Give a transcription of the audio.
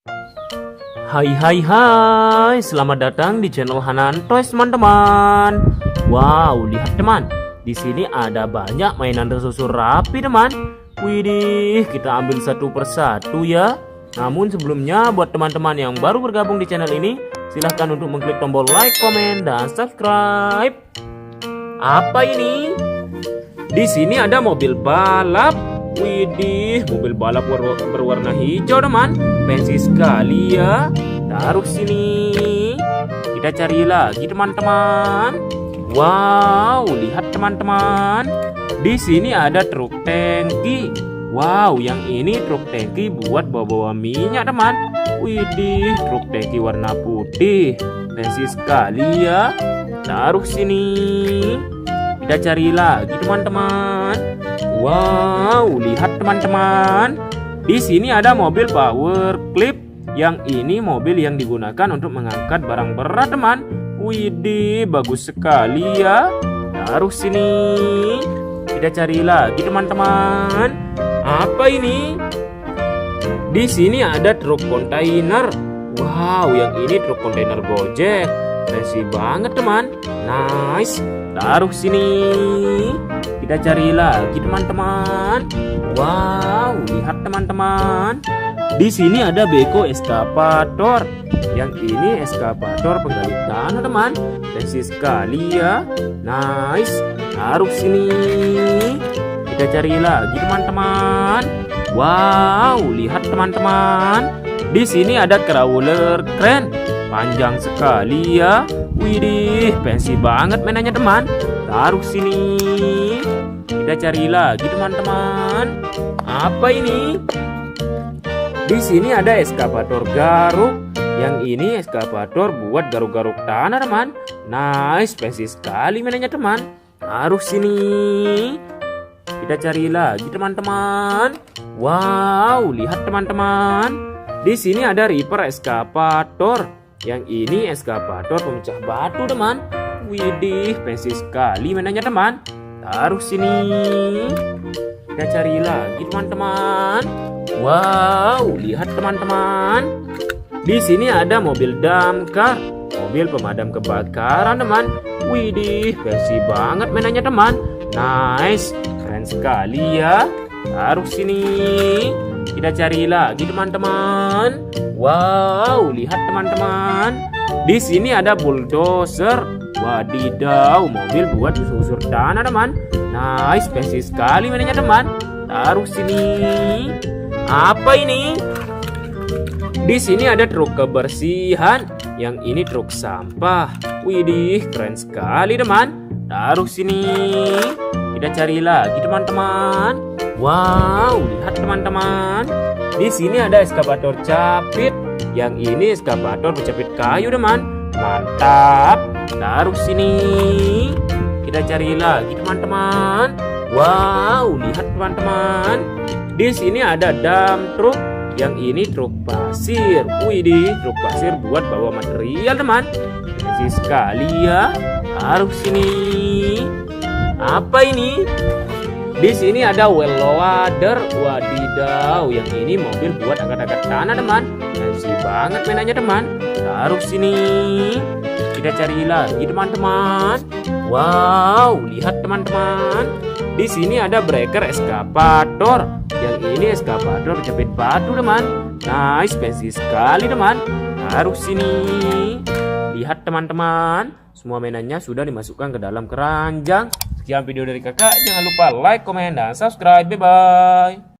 Hai, selamat datang di channel Hanan Toys teman-teman. Wow, lihat teman, di sini ada banyak mainan tersusun rapi teman. Widih, kita ambil satu persatu ya. Namun sebelumnya buat teman-teman yang baru bergabung di channel ini, silahkan untuk mengklik tombol like, komen, dan subscribe. Apa ini? Di sini ada mobil balap. Widih, mobil balap berwarna hijau teman. Fancy sekali ya. Taruh sini. Kita cari lagi teman-teman. Wow, lihat teman-teman. Di sini ada truk tangki. Wow, yang ini truk tangki buat bawa-bawa minyak teman. Widih, truk tangki warna putih. Fancy sekali ya. Taruh sini. Kita cari lagi teman-teman. Wow, lihat teman-teman. Di sini ada mobil power clip. Yang ini mobil yang digunakan untuk mengangkat barang berat teman. Widih, bagus sekali ya. Taruh sini. Kita cari lagi teman-teman. Apa ini? Di sini ada truk kontainer. Wow, yang ini truk kontainer Gojek. Fancy banget teman. Nice. Taruh sini. Kita cari lagi teman-teman. Wow, lihat teman-teman. Di sini ada beko eskavator. Yang ini eskavator penggali tanah teman. Fancy sekali ya. Nice. Taruh sini. Kita cari lagi teman-teman. Wow, lihat teman-teman. Di sini ada crawler crane. Panjang sekali ya. Widih, fancy banget mainannya teman. Taruh sini. Kita cari lagi teman-teman. Apa ini? Di sini ada eskavator garuk. Yang ini eskavator buat garuk-garuk tanah teman. Nice, fancy sekali mainannya teman. Taruh sini. Kita cari lagi teman-teman. Wow, lihat teman-teman. Di sini ada reaper eskavator. Yang ini eskavator pemecah batu teman. Widih, fancy sekali mainannya teman. Taruh sini. Kita cari lagi teman-teman. Wow, lihat teman-teman. Di sini ada mobil damkar, mobil pemadam kebakaran teman. Widih, fancy banget mainannya teman. Nice, keren sekali ya. Taruh sini. Kita cari lagi teman-teman. Wow, lihat teman-teman. Di sini ada bulldozer. Wadidaw, mobil buat usur-usur tanah teman. Nice, fancy sekali mainannya teman. Taruh sini. Apa ini? Di sini ada truk kebersihan. Yang ini truk sampah. Widih, keren sekali teman. Taruh sini. Kita cari lagi teman-teman. Wow, lihat teman-teman. Di sini ada eskavator capit. Yang ini eskavator pencapit kayu teman. Mantap. Taruh sini. Kita cari lagi teman-teman. Wow, lihat teman-teman. Di sini ada dump truck. Yang ini truk pasir. Widih, truk pasir buat bawa material teman. Fancy sekali ya. Taruh sini. Apa ini? Di sini ada well loader. Wadidaw, yang ini mobil buat angkat-angkat tanah teman. Fancy banget mainannya teman. Taruh sini. Kita cari lagi teman-teman. Wow, lihat teman-teman. Di sini ada breaker eskavator. Yang ini eskavator penjepit batu teman. Nice, fancy sekali teman. Taruh sini. Lihat teman-teman, semua mainannya sudah dimasukkan ke dalam keranjang. Sekian video dari kakak. Jangan lupa like, komen, dan subscribe. Bye bye.